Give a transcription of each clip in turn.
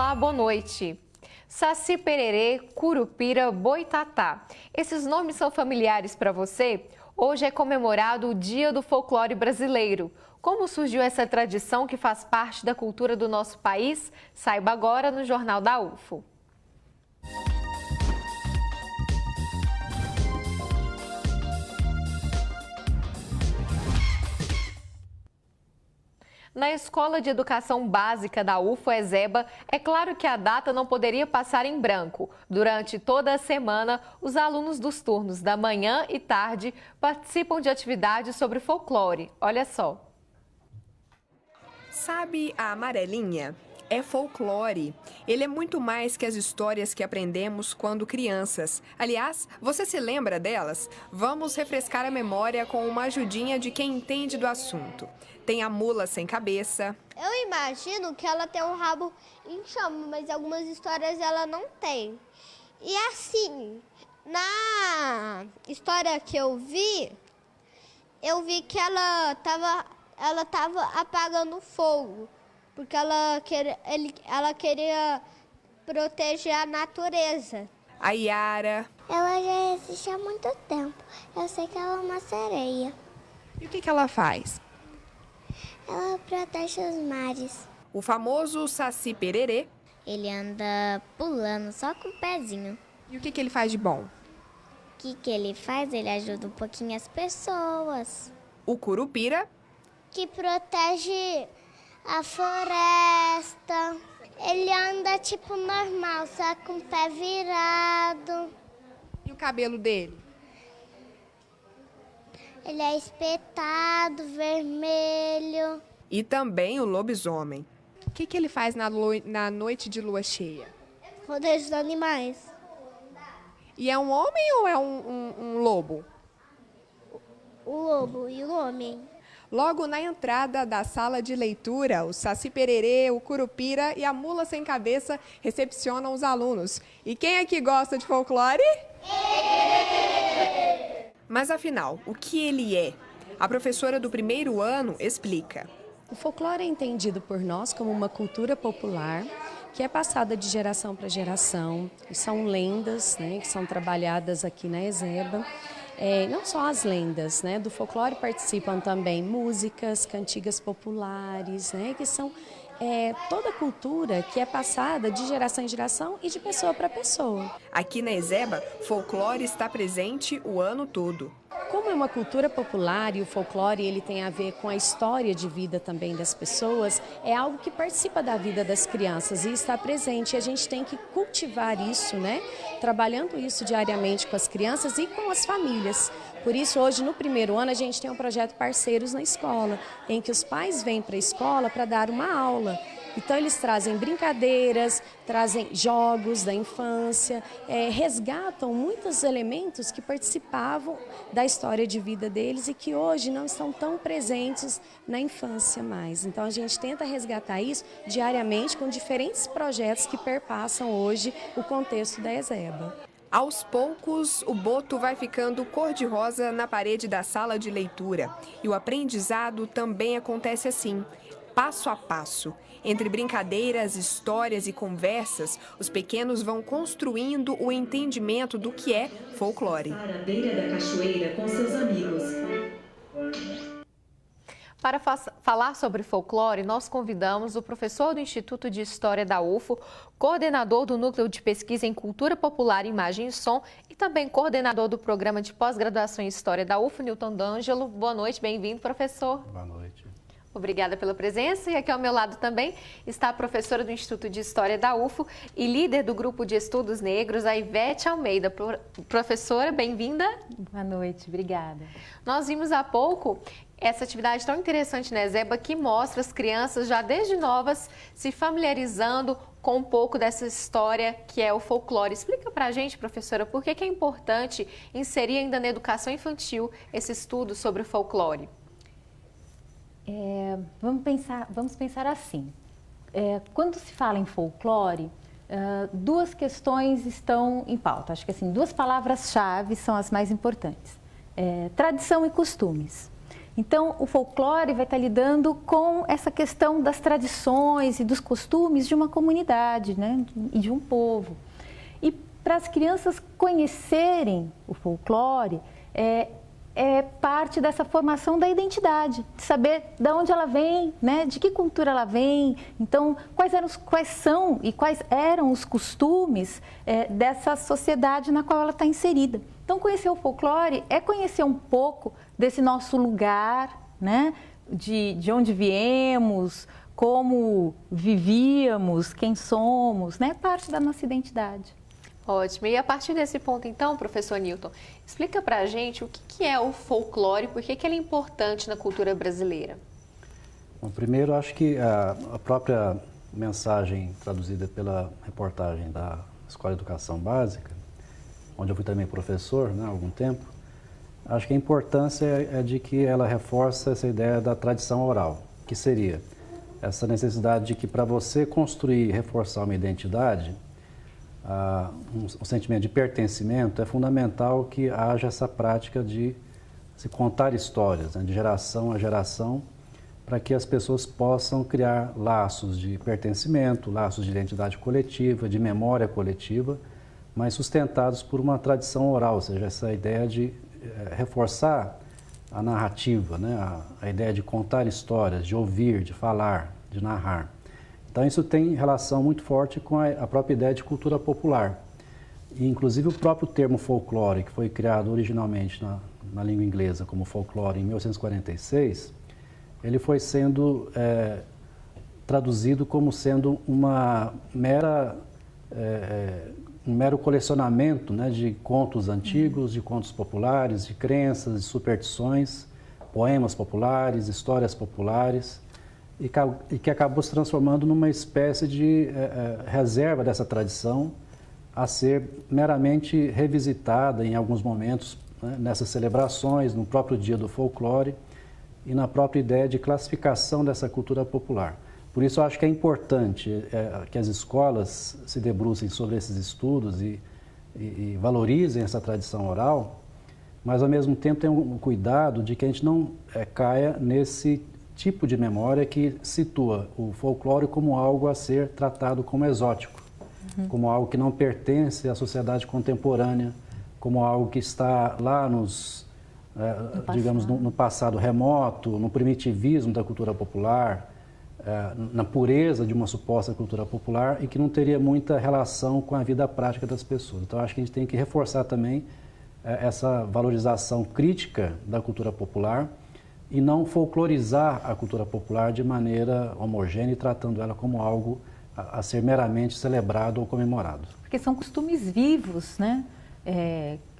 Olá, boa noite. Saci Pererê, Curupira, Boitatá. Esses nomes são familiares para você? Hoje é comemorado o Dia do Folclore Brasileiro. Como surgiu essa tradição que faz parte da cultura do nosso país? Saiba agora no Jornal da UFO. Na Escola de Educação Básica da UFO Ezeba, é claro que a data não poderia passar em branco. Durante toda a semana, os alunos dos turnos da manhã e tarde participam de atividades sobre folclore. Olha só. Sabe a amarelinha? É folclore. Ele é muito mais que as histórias que aprendemos quando crianças. Aliás, você se lembra delas? Vamos refrescar a memória com uma ajudinha de quem entende do assunto. Tem a mula sem cabeça. Eu imagino que ela tem um rabo em chama, mas algumas histórias ela não tem. E assim, na história que eu vi que ela tava apagando fogo, porque ela queria proteger a natureza. A Yara. Ela já existe há muito tempo. Eu sei que ela é uma sereia. E o que ela faz? Ela protege os mares. O famoso Saci Pererê. Ele anda pulando só com o pezinho. E o que ele faz de bom? O que ele faz? Ele ajuda um pouquinho as pessoas. O Curupira. Que protege a floresta. Ele anda tipo normal, só com o pé virado. E o cabelo dele? Ele é espetado, vermelho. E também o lobisomem. O que ele faz na noite de lua cheia? Proteger os animais. E é um homem ou é um lobo? O lobo e o homem. Logo na entrada da sala de leitura, o Saci Pererê, o Curupira e a mula sem cabeça recepcionam os alunos. E quem aqui gosta de folclore? Mas afinal, o que ele é? A professora do primeiro ano explica. O folclore é entendido por nós como uma cultura popular que é passada de geração para geração. São lendas, né, que são trabalhadas aqui na Ezeba. Não só as lendas, né, do folclore participam também músicas, cantigas populares, né, que são toda a cultura que é passada de geração em geração e de pessoa para pessoa. Aqui na Ezeba, folclore está presente o ano todo. Como é uma cultura popular e o folclore ele tem a ver com a história de vida também das pessoas, é algo que participa da vida das crianças e está presente. E a gente tem que cultivar isso, né? Trabalhando isso diariamente com as crianças e com as famílias. Por isso, hoje, no primeiro ano, a gente tem um projeto Parceiros na Escola, em que os pais vêm para a escola para dar uma aula. Então, eles trazem brincadeiras, trazem jogos da infância, resgatam muitos elementos que participavam da história de vida deles e que hoje não estão tão presentes na infância mais. Então, a gente tenta resgatar isso diariamente com diferentes projetos que perpassam hoje o contexto da Ezeba. Aos poucos, o boto vai ficando cor-de-rosa na parede da sala de leitura. E o aprendizado também acontece assim, passo a passo. Entre brinadeiras, histórias e conversas, os pequenos vão construindo o entendimento do que é folclore. Para a beira da cachoeira com seus amigos. Para falar sobre folclore, nós convidamos o professor do Instituto de História da UFO, coordenador do Núcleo de Pesquisa em Cultura Popular, Imagem e Som e também coordenador do Programa de Pós-Graduação em História da UFO, Newton D'Angelo. Boa noite, bem-vindo, professor. Boa noite. Obrigada pela presença. E aqui ao meu lado também está a professora do Instituto de História da UFO e líder do Grupo de Estudos Negros, a Ivete Almeida. Professora, bem-vinda. Boa noite, obrigada. Nós vimos há pouco essa atividade tão interessante na Ezeba que mostra as crianças já desde novas se familiarizando com um pouco dessa história que é o folclore. Explica pra gente, professora, por que é importante inserir ainda na educação infantil esse estudo sobre o folclore? Vamos pensar assim. Quando se fala em folclore, duas questões estão em pauta. Acho que assim, duas palavras-chave são as mais importantes. Tradição e costumes. Então, o folclore vai estar lidando com essa questão das tradições e dos costumes de uma comunidade, né, e de um povo. E para as crianças conhecerem o folclore, é parte dessa formação da identidade, de saber de onde ela vem, né, de que cultura ela vem, então quais são e quais eram os costumes dessa sociedade na qual ela está inserida. Então, conhecer o folclore é conhecer um pouco desse nosso lugar, né, de onde viemos, como vivíamos, quem somos, né, parte da nossa identidade. Ótimo. E a partir desse ponto, então, professor Newton, explica pra gente o que é o folclore e por que ele é importante na cultura brasileira. Bom, primeiro, acho que a própria mensagem traduzida pela reportagem da Escola de Educação Básica, onde eu fui também professor, né, há algum tempo, acho que a importância é de que ela reforça essa ideia da tradição oral, que seria essa necessidade de que para você construir e reforçar uma identidade, um sentimento de pertencimento, é fundamental que haja essa prática de se contar histórias, né, de geração a geração, para que as pessoas possam criar laços de pertencimento, laços de identidade coletiva, de memória coletiva, mas sustentados por uma tradição oral, ou seja, essa ideia de reforçar a narrativa, né, a ideia de contar histórias, de ouvir, de falar, de narrar. Então, isso tem relação muito forte com a própria ideia de cultura popular. E, inclusive, o próprio termo folclore, que foi criado originalmente na língua inglesa como folclore em 1846, ele foi sendo traduzido como sendo um mero colecionamento, né, de contos antigos, de contos populares, de crenças, de superstições, poemas populares, histórias populares, e que acabou se transformando numa espécie de reserva dessa tradição a ser meramente revisitada em alguns momentos, né, nessas celebrações, no próprio dia do folclore e na própria ideia de classificação dessa cultura popular. Por isso, eu acho que é importante que as escolas se debrucem sobre esses estudos e valorizem essa tradição oral, mas, ao mesmo tempo, tenham um cuidado de que a gente não caia nesse tipo de memória que situa o folclore como algo a ser tratado como exótico, como algo que não pertence à sociedade contemporânea, como algo que está lá digamos, no passado remoto, no primitivismo da cultura popular, na pureza de uma suposta cultura popular e que não teria muita relação com a vida prática das pessoas. Então, acho que a gente tem que reforçar também essa valorização crítica da cultura popular e não folclorizar a cultura popular de maneira homogênea e tratando ela como algo a ser meramente celebrado ou comemorado. Porque são costumes vivos, né?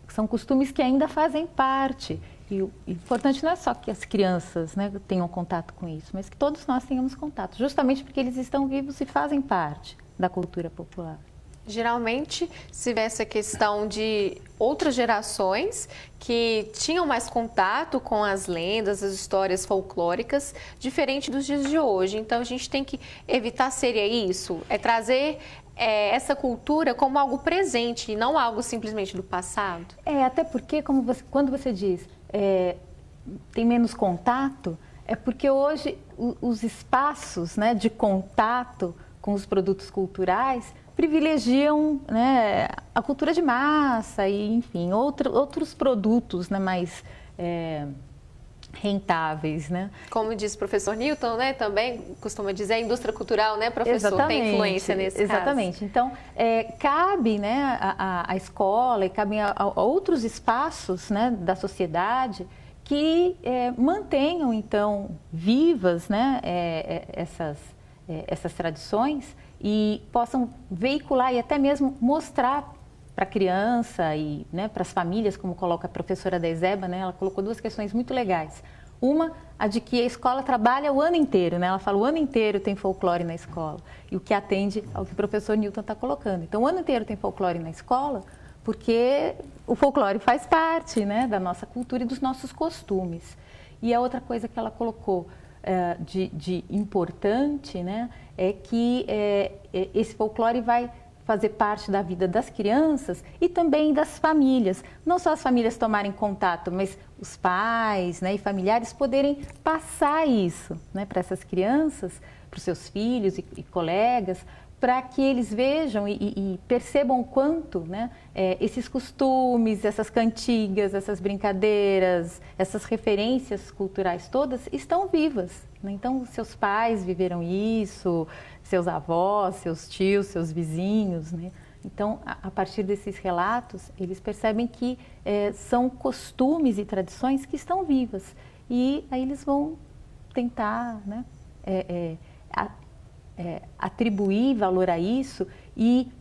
São costumes que ainda fazem parte. E o importante não é só que as crianças, né, tenham contato com isso, mas que todos nós tenhamos contato, justamente porque eles estão vivos e fazem parte da cultura popular. Geralmente se vê essa questão de outras gerações que tinham mais contato com as lendas, as histórias folclóricas, diferente dos dias de hoje. Então, a gente tem que evitar, seria isso, trazer essa cultura como algo presente e não algo simplesmente do passado. Até porque, quando você diz tem menos contato, é porque hoje os espaços, né, de contato com os produtos culturais privilegiam, né, a cultura de massa e, enfim, outros produtos, né, mais rentáveis, né? Como diz o professor Newton, né, também costuma dizer, a indústria cultural, né, professor, tem influência nesse caso. Exatamente. Então, cabe, né, a escola e cabem a outros espaços, né, da sociedade que mantenham, então, vivas, né, essas tradições e possam veicular e até mesmo mostrar para a criança e, né, para as famílias, como coloca a professora Deiseba, né, ela colocou duas questões muito legais. Uma, a de que a escola trabalha o ano inteiro, né? Ela fala o ano inteiro tem folclore na escola, e o que atende ao que o professor Newton está colocando. Então, o ano inteiro tem folclore na escola, porque o folclore faz parte, né, da nossa cultura e dos nossos costumes. E a outra coisa que ela colocou de importante, né, é que esse folclore vai fazer parte da vida das crianças e também das famílias. Não só as famílias tomarem contato, mas os pais, né, e familiares poderem passar isso, né, para essas crianças, para os seus filhos e colegas, para que eles vejam e percebam o quanto, né, esses costumes, essas cantigas, essas brincadeiras, essas referências culturais todas estão vivas, né? Então, seus pais viveram isso, seus avós, seus tios, seus vizinhos, né? Então, a partir desses relatos, eles percebem que são costumes e tradições que estão vivas. E aí eles vão tentar, né, atribuir valor a isso e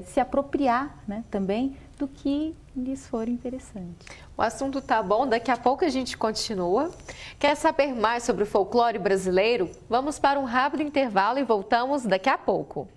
se apropriar, né, também do que lhes for interessante. O assunto tá bom, daqui a pouco a gente continua. Quer saber mais sobre o folclore brasileiro? Vamos para um rápido intervalo e voltamos daqui a pouco.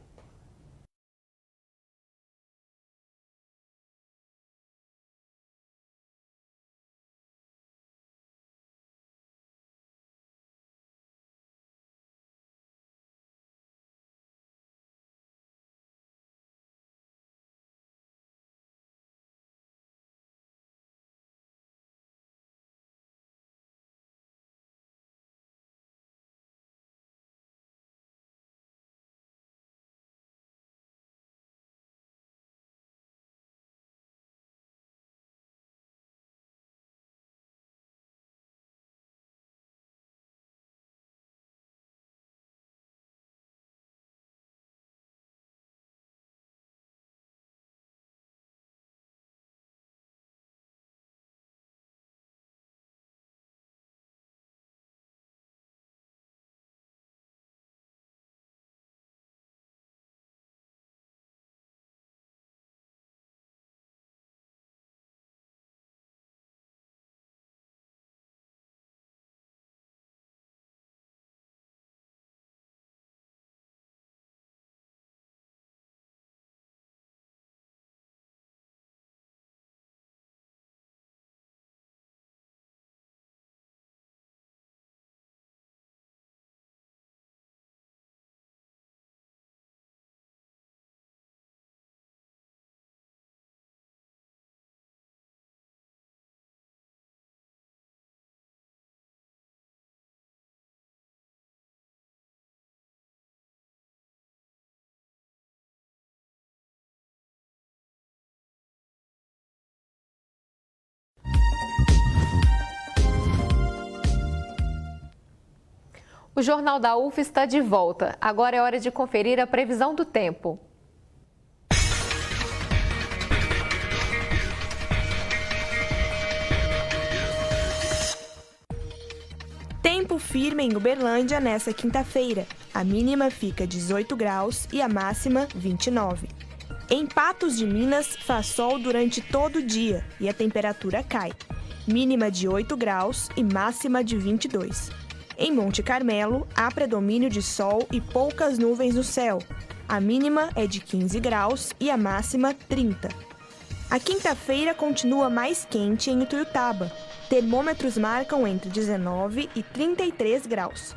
O Jornal da UF está de volta. Agora é hora de conferir a previsão do tempo. Tempo firme em Uberlândia nesta quinta-feira. A mínima fica 18 graus e a máxima 29. Em Patos de Minas, faz sol durante todo o dia e a temperatura cai. Mínima de 8 graus e máxima de 22. Em Monte Carmelo, há predomínio de sol e poucas nuvens no céu. A mínima é de 15 graus e a máxima 30. A quinta-feira continua mais quente em Ituiutaba. Termômetros marcam entre 19 e 33 graus.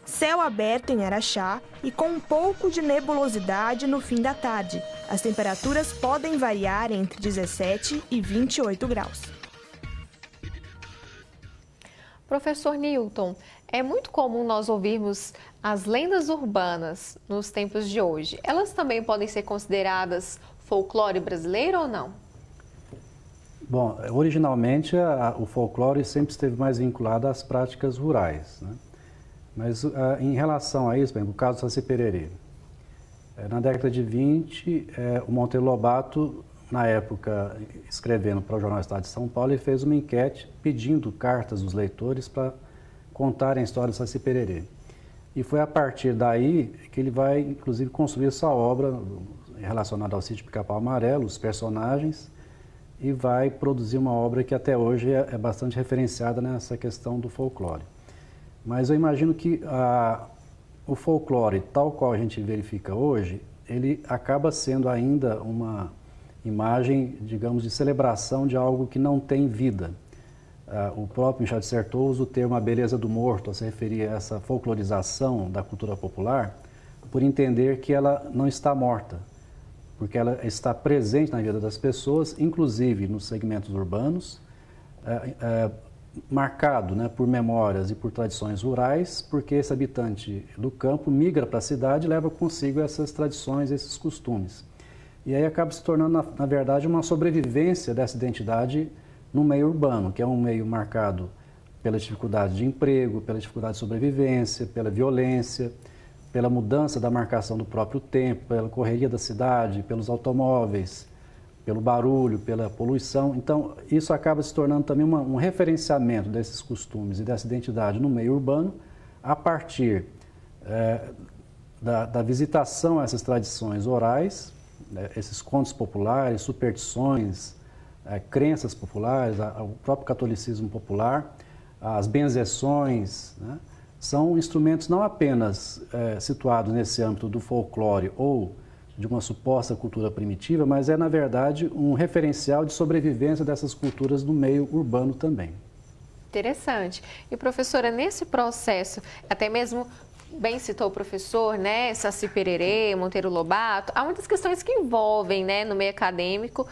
Céu aberto em Araxá e com um pouco de nebulosidade no fim da tarde. As temperaturas podem variar entre 17 e 28 graus. Professor Newton, é muito comum nós ouvirmos as lendas urbanas nos tempos de hoje. Elas também podem ser consideradas folclore brasileiro ou não? Bom, originalmente o folclore sempre esteve mais vinculado às práticas rurais, né? Mas em relação a isso, por exemplo, o caso do Saci Pererê. Na década de 20, o Monteiro Lobato, na época, escrevendo para o Jornal Estado de São Paulo, ele fez uma enquete pedindo cartas dos leitores para contarem a história do Saci Pererê. E foi a partir daí que ele vai, inclusive, construir essa obra relacionada ao Sítio Pica-Pau Amarelo, os personagens, e vai produzir uma obra que até hoje é bastante referenciada nessa questão do folclore. Mas eu imagino que o folclore, tal qual a gente verifica hoje, ele acaba sendo ainda uma imagem, digamos, de celebração de algo que não tem vida. O próprio Michel de Certeau usa o termo a beleza do morto, a se referir a essa folclorização da cultura popular, por entender que ela não está morta, porque ela está presente na vida das pessoas, inclusive nos segmentos urbanos, marcado, né, por memórias e por tradições rurais, porque esse habitante do campo migra para a cidade e leva consigo essas tradições, esses costumes. E aí acaba se tornando, na verdade, uma sobrevivência dessa identidade no meio urbano, que é um meio marcado pela dificuldade de emprego, pela dificuldade de sobrevivência, pela violência, pela mudança da marcação do próprio tempo, pela correria da cidade, pelos automóveis, pelo barulho, pela poluição. Então, isso acaba se tornando também um referenciamento desses costumes e dessa identidade no meio urbano, a partir da visitação a essas tradições orais, esses contos populares, superstições, crenças populares, o próprio catolicismo popular, as benzeções, né? São instrumentos não apenas situados nesse âmbito do folclore ou de uma suposta cultura primitiva, mas na verdade, um referencial de sobrevivência dessas culturas no meio urbano também. Interessante. E, professora, nesse processo, até mesmo, bem citou o professor, né, Saci Pererê, Monteiro Lobato, há muitas questões que envolvem, né, no meio acadêmico,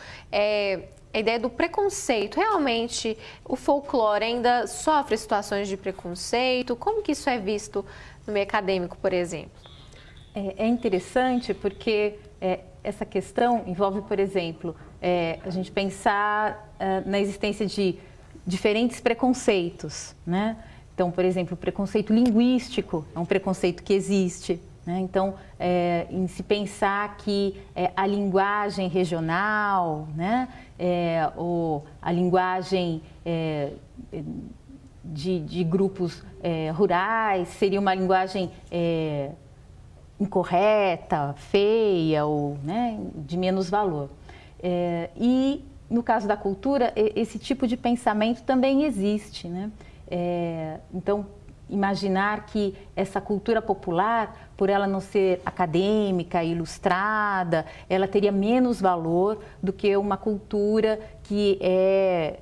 a ideia do preconceito. Realmente, o folclore ainda sofre situações de preconceito? Como que isso é visto no meio acadêmico, por exemplo? É interessante porque essa questão envolve, por exemplo, a gente pensar na existência de diferentes preconceitos, né? Então, por exemplo, o preconceito linguístico é um preconceito que existe, né? Então, em se pensar que a linguagem regional, né? Ou a linguagem de grupos rurais seria uma linguagem incorreta, feia ou, né, de menos valor. E no caso da cultura, esse tipo de pensamento também existe, né? Então, imaginar que essa cultura popular, por ela não ser acadêmica, ilustrada, ela teria menos valor do que uma cultura que é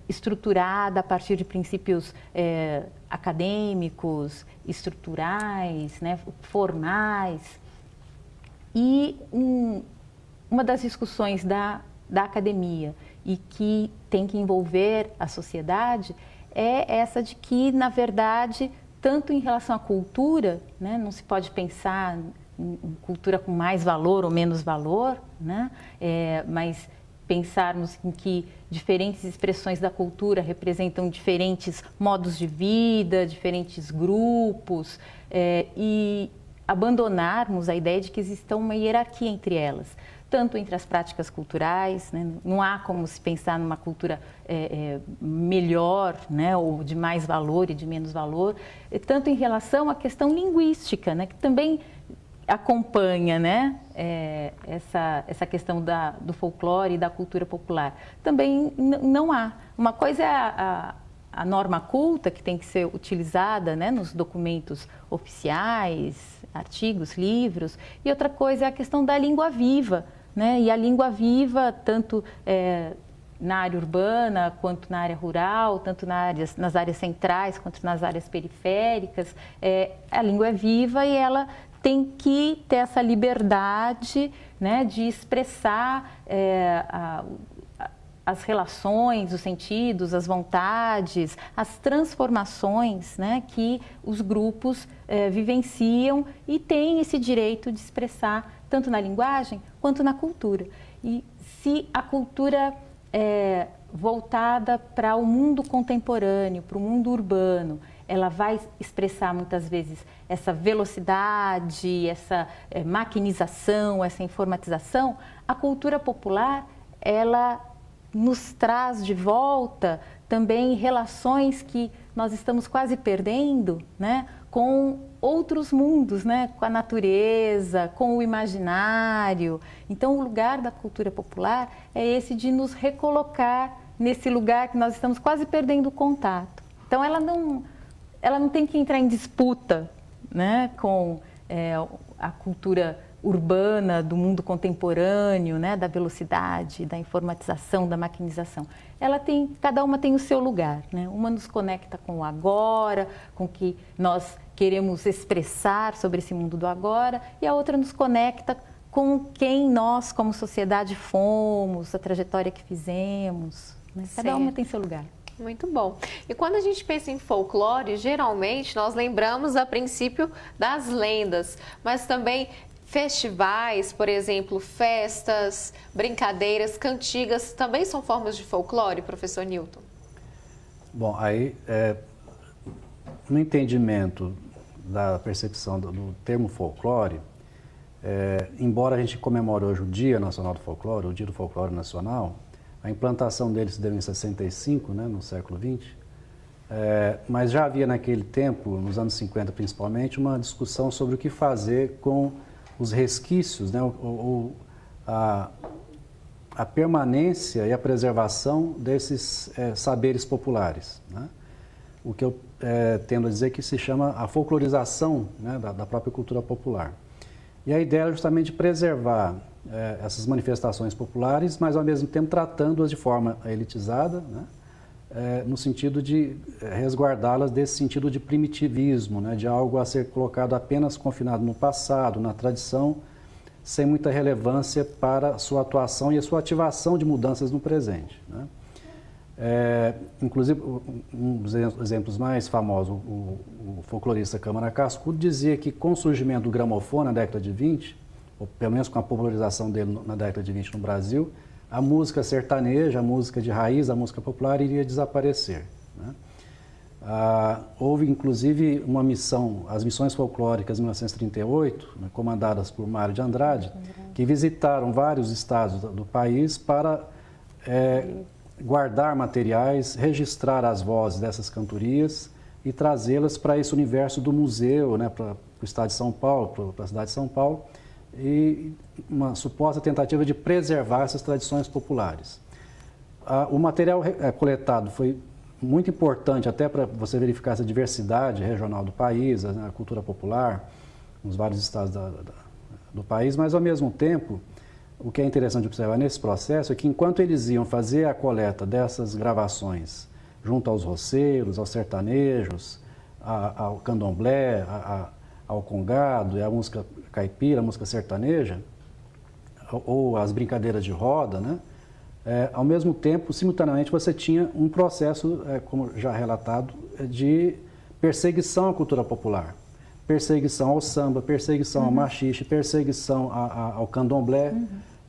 estruturada a partir de princípios acadêmicos, estruturais, né, formais. E uma das discussões da academia e que tem que envolver a sociedade é essa de que, na verdade, tanto em relação à cultura, né, não se pode pensar em cultura com mais valor ou menos valor, né, mas pensarmos em que diferentes expressões da cultura representam diferentes modos de vida, diferentes grupos, e abandonarmos a ideia de que exista uma hierarquia entre elas, tanto entre as práticas culturais, né? Não há como se pensar numa cultura melhor, né? Ou de mais valor e de menos valor, tanto em relação à questão linguística, né? Que também acompanha, né? Essa questão do folclore e da cultura popular. Também não há. Uma coisa é a norma culta, que tem que ser utilizada, né, nos documentos oficiais, artigos, livros, e outra coisa é a questão da língua viva, né? E a língua viva, tanto na área urbana, quanto na área rural, tanto nas áreas centrais, quanto nas áreas periféricas, a língua é viva e ela tem que ter essa liberdade, né, de expressar as relações, os sentidos, as vontades, as transformações, né, que os grupos vivenciam e têm esse direito de expressar tanto na linguagem quanto na cultura. E se a cultura voltada para o mundo contemporâneo, para o mundo urbano, ela vai expressar muitas vezes essa velocidade, essa maquinização, essa informatização, a cultura popular, ela nos traz de volta também relações que nós estamos quase perdendo, né, com outros mundos, né, com a natureza, com o imaginário. Então, o lugar da cultura popular é esse de nos recolocar nesse lugar que nós estamos quase perdendo o contato. Então, ela não tem que entrar em disputa, né, com a cultura urbana do mundo contemporâneo, né, da velocidade, da informatização, da maquinização. Cada uma tem o seu lugar, né? Uma nos conecta com o agora, com o que nós queremos expressar sobre esse mundo do agora, e a outra nos conecta com quem nós, como sociedade, fomos, a trajetória que fizemos, né? Cada uma tem seu lugar. Muito bom. E quando a gente pensa em folclore, geralmente nós lembramos a princípio das lendas, mas também festivais, por exemplo, festas, brincadeiras, cantigas, também são formas de folclore, professor Newton? Bom, aí, no entendimento da percepção do termo folclore, embora a gente comemore hoje o Dia Nacional do Folclore, o Dia do Folclore Nacional, a implantação dele se deu em 65, né, no século XX, mas já havia naquele tempo, nos anos 50 principalmente, uma discussão sobre o que fazer com os resquícios, né, a permanência e a preservação desses saberes populares, né? O que eu tendo a dizer que se chama a folclorização, né, da própria cultura popular. E a ideia é justamente preservar essas manifestações populares, mas ao mesmo tempo tratando-as de forma elitizada, né, no sentido de resguardá-las desse sentido de primitivismo, né, de algo a ser colocado apenas confinado no passado, na tradição, sem muita relevância para a sua atuação e a sua ativação de mudanças no presente, né. Inclusive, um dos exemplos mais famosos, o folclorista Câmara Cascudo, dizia que com o surgimento do gramofone na década de 20, ou pelo menos com a popularização dele na década de 20 no Brasil, a música sertaneja, a música de raiz, a música popular iria desaparecer, né? Houve inclusive uma missão, as missões folclóricas de 1938, né, comandadas por Mário de Andrade, que visitaram vários estados do país para guardar materiais, registrar as vozes dessas cantorias e trazê-las para esse universo do museu, né, para o estado de São Paulo, para a cidade de São Paulo, e uma suposta tentativa de preservar essas tradições populares. O material coletado foi muito importante até para você verificar essa diversidade regional do país, a cultura popular, nos vários estados do país, mas ao mesmo tempo, o que é interessante observar nesse processo é que enquanto eles iam fazer a coleta dessas gravações junto aos roceiros, aos sertanejos, ao candomblé, ao congado e à música caipira, a música sertaneja, ou as brincadeiras de roda, né? Ao mesmo tempo, simultaneamente, você tinha um processo, como já relatado, de perseguição à cultura popular. Perseguição ao samba, perseguição ao maxixe, perseguição ao candomblé,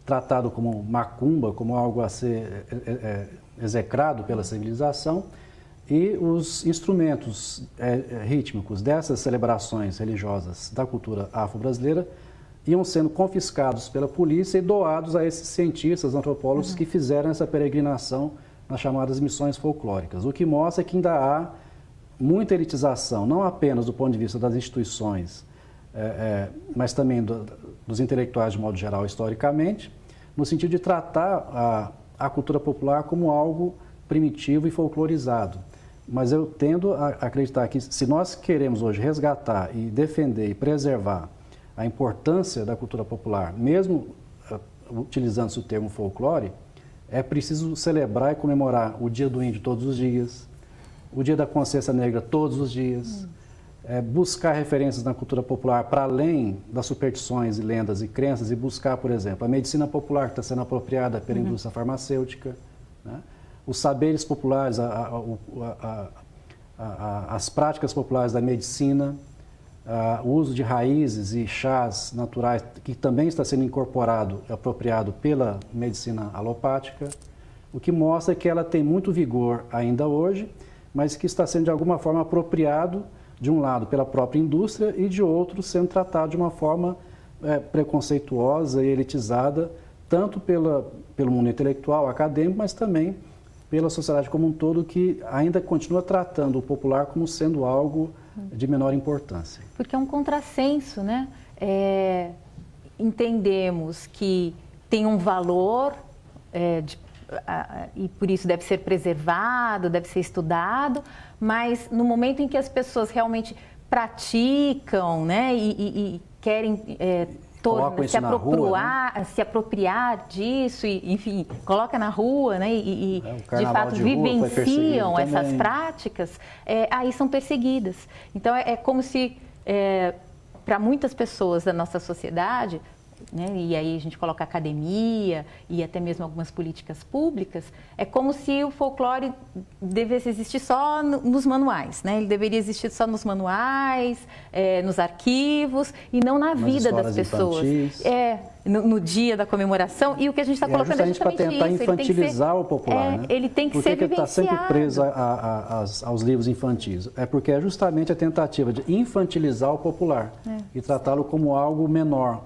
tratado como macumba, como algo a ser execrado pela civilização, e os instrumentos rítmicos dessas celebrações religiosas da cultura afro-brasileira iam sendo confiscados pela polícia e doados a esses cientistas, antropólogos que fizeram essa peregrinação nas chamadas missões folclóricas, o que mostra que ainda há muita elitização, não apenas do ponto de vista das instituições, mas também dos intelectuais de modo geral, historicamente, no sentido de tratar a cultura popular como algo primitivo e folclorizado. Mas eu tendo a acreditar que se nós queremos hoje resgatar e defender e preservar a importância da cultura popular, mesmo utilizando-se o termo folclore, é preciso celebrar e comemorar o Dia do Índio todos os dias, o Dia da Consciência Negra todos os dias, buscar referências na cultura popular para além das superstições e lendas e crenças e buscar, por exemplo, a medicina popular que está sendo apropriada pela indústria farmacêutica, né? Os saberes populares, as práticas populares da medicina, o uso de raízes e chás naturais, que também está sendo incorporado e apropriado pela medicina alopática, o que mostra que ela tem muito vigor ainda hoje, mas que está sendo de alguma forma apropriado, de um lado pela própria indústria e de outro sendo tratado de uma forma preconceituosa e elitizada, tanto pelo mundo intelectual, acadêmico, mas também pela sociedade como um todo, que ainda continua tratando o popular como sendo algo de menor importância. Porque é um contrassenso, né? Entendemos que tem um valor e por isso deve ser preservado, deve ser estudado, mas no momento em que as pessoas realmente praticam, né, e querem se apropriar disso, e, enfim, coloca na rua, né, e de fato vivenciam essas práticas, aí são perseguidas. Então é como se, para muitas pessoas da nossa sociedade, né, e aí a gente coloca academia e até mesmo algumas políticas públicas, é como se o folclore devesse existir só nos manuais, né? Ele deveria existir só nos manuais, nos arquivos e não na vida das pessoas. No dia da comemoração, e o que a gente está colocando é justamente para tentar isso. Infantilizar o popular, né? Ele tem que Por que ser ele está sempre preso vivenciado. aos livros infantis? É porque é justamente a tentativa de infantilizar o popular e tratá-lo como algo menor,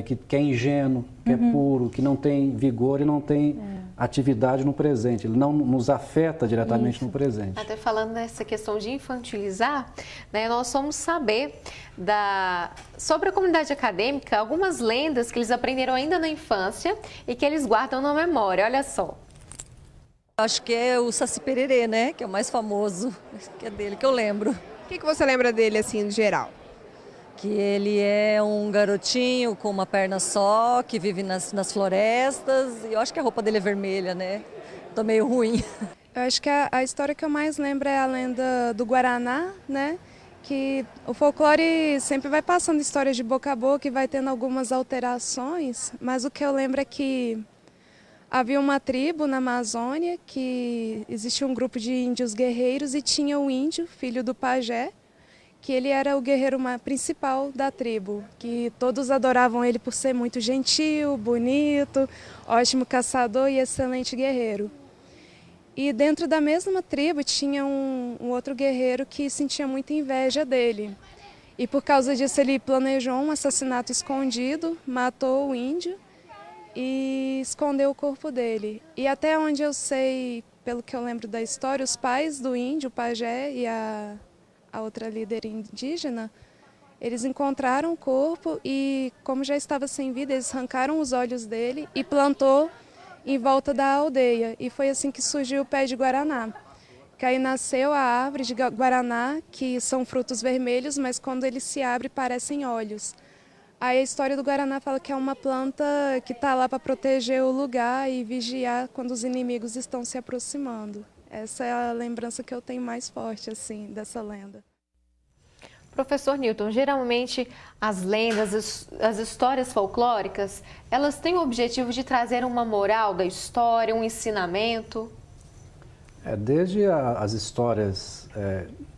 que é ingênuo, que é puro, que não tem vigor e não tem atividade no presente. Ele não nos afeta diretamente no presente. Até falando nessa questão de infantilizar, né, nós vamos saber sobre a comunidade acadêmica algumas lendas que eles aprenderam ainda na infância e que eles guardam na memória. Olha só. Acho que é o Saci Pererê, né? Que é o mais famoso, que é dele que eu lembro. O que você lembra dele, assim, em geral? Que ele é um garotinho com uma perna só, que vive nas florestas, e eu acho que a roupa dele é vermelha, né? Tô meio ruim. Eu acho que a história que eu mais lembro é a lenda do Guaraná, né? Que o folclore sempre vai passando histórias de boca a boca e vai tendo algumas alterações, mas o que eu lembro é que havia uma tribo na Amazônia que existia um grupo de índios guerreiros e tinha o índio, filho do pajé, que ele era o guerreiro principal da tribo, que todos adoravam ele por ser muito gentil, bonito, ótimo caçador e excelente guerreiro. E dentro da mesma tribo tinha um outro guerreiro que sentia muita inveja dele. E por causa disso ele planejou um assassinato escondido, matou o índio e escondeu o corpo dele. E até onde eu sei, pelo que eu lembro da história, os pais do índio, o pajé e a outra líder indígena, eles encontraram o corpo e, como já estava sem vida, eles arrancaram os olhos dele e plantou em volta da aldeia. E foi assim que surgiu o pé de guaraná. Que aí nasceu a árvore de guaraná, que são frutos vermelhos, mas quando ele se abre parecem olhos. Aí a história do guaraná fala que é uma planta que está lá para proteger o lugar e vigiar quando os inimigos estão se aproximando. Essa é a lembrança que eu tenho mais forte, assim, dessa lenda. Professor Newton, geralmente as lendas, as histórias folclóricas, elas têm o objetivo de trazer uma moral da história, um ensinamento? Desde as histórias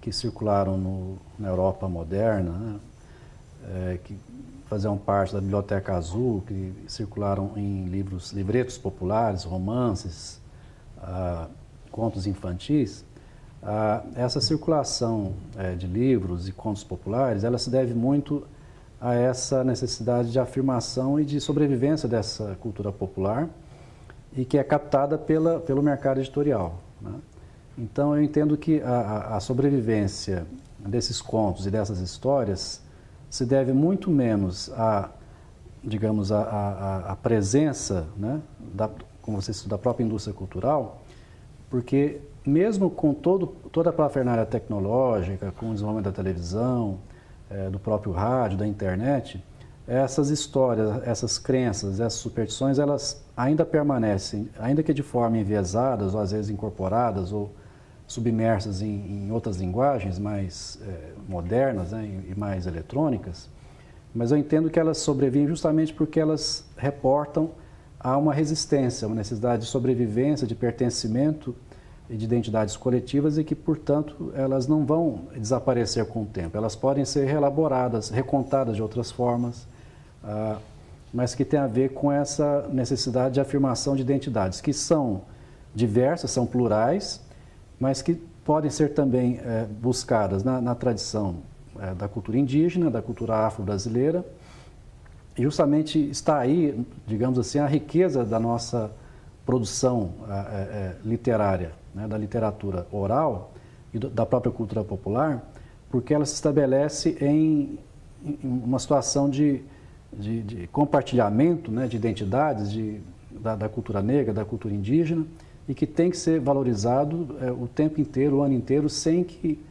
que circularam na Europa moderna, né, que faziam parte da Biblioteca Azul, que circularam em livretos populares, romances, contos infantis, essa circulação de livros e contos populares, ela se deve muito a essa necessidade de afirmação e de sobrevivência dessa cultura popular e que é captada pelo mercado editorial, né? Então, eu entendo que a sobrevivência desses contos e dessas histórias se deve muito menos digamos, a presença, né, como você estuda, da própria indústria cultural, porque mesmo com toda a parafernália tecnológica, com o desenvolvimento da televisão, do próprio rádio, da internet, essas histórias, essas crenças, essas superstições, elas ainda permanecem, ainda que de forma enviesadas, ou às vezes incorporadas, ou submersas em outras linguagens mais modernas, né, e mais eletrônicas, mas eu entendo que elas sobrevivem justamente porque elas reportam a uma resistência, uma necessidade de sobrevivência, de pertencimento e de identidades coletivas e que, portanto, elas não vão desaparecer com o tempo. Elas podem ser reelaboradas, recontadas de outras formas, mas que tem a ver com essa necessidade de afirmação de identidades, que são diversas, são plurais, mas que podem ser também buscadas na tradição da cultura indígena, da cultura afro-brasileira. E justamente está aí, digamos assim, a riqueza da nossa produção literária, né, da literatura oral e da própria cultura popular, porque ela se estabelece em uma situação de compartilhamento, né, de identidades da cultura negra, da cultura indígena, e que tem que ser valorizado o tempo inteiro, o ano inteiro, sem que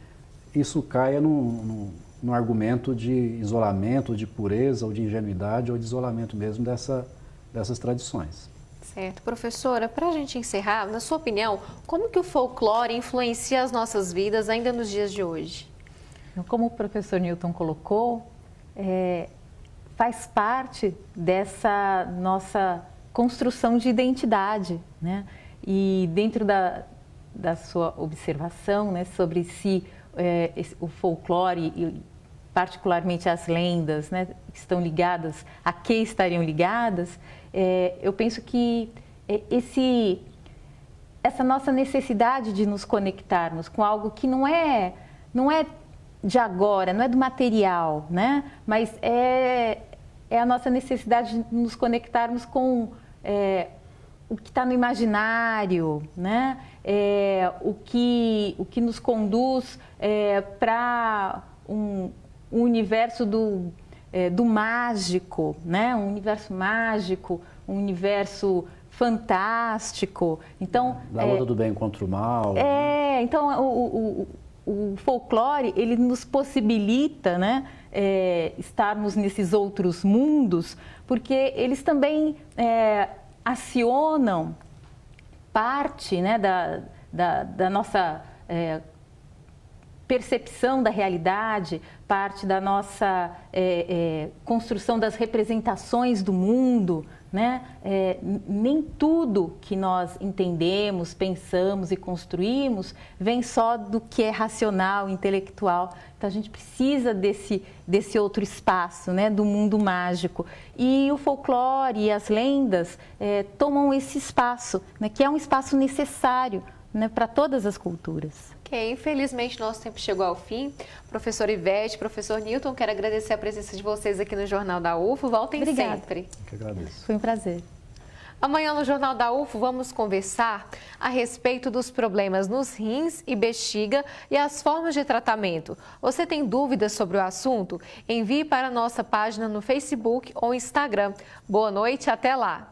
isso caia num argumento de isolamento, de pureza, ou de ingenuidade, ou de isolamento mesmo dessas tradições. Certo. Professora, para a gente encerrar, na sua opinião, como que o folclore influencia as nossas vidas ainda nos dias de hoje? Como o professor Newton colocou, faz parte dessa nossa construção de identidade, né? E dentro da sua observação, né, sobre se o folclore e particularmente as lendas, né, estão ligadas, a que estariam ligadas, eu penso que essa nossa necessidade de nos conectarmos com algo que não é de agora, não é do material, né? Mas é a nossa necessidade de nos conectarmos com o que está no imaginário, né? O que nos conduz para um universo do mágico, né? Um universo mágico, um universo fantástico. Então, da luta do bem contra o mal. Então o folclore, ele nos possibilita, né, estarmos nesses outros mundos, porque eles também acionam parte, né, da nossa percepção da realidade, parte da nossa construção das representações do mundo, né? Nem tudo que nós entendemos, pensamos e construímos vem só do que é racional, intelectual. Então a gente precisa desse outro espaço, né? Do mundo mágico. E o folclore e as lendas tomam esse espaço, né? Que é um espaço necessário, né? Para todas as culturas. Ok, infelizmente nosso tempo chegou ao fim. Professor Ivete, professor Newton, quero agradecer a presença de vocês aqui no Jornal da UFO. Voltem sempre. Eu que agradeço. Foi um prazer. Amanhã no Jornal da UFO vamos conversar a respeito dos problemas nos rins e bexiga e as formas de tratamento. Você tem dúvidas sobre o assunto? Envie para a nossa página no Facebook ou Instagram. Boa noite, até lá!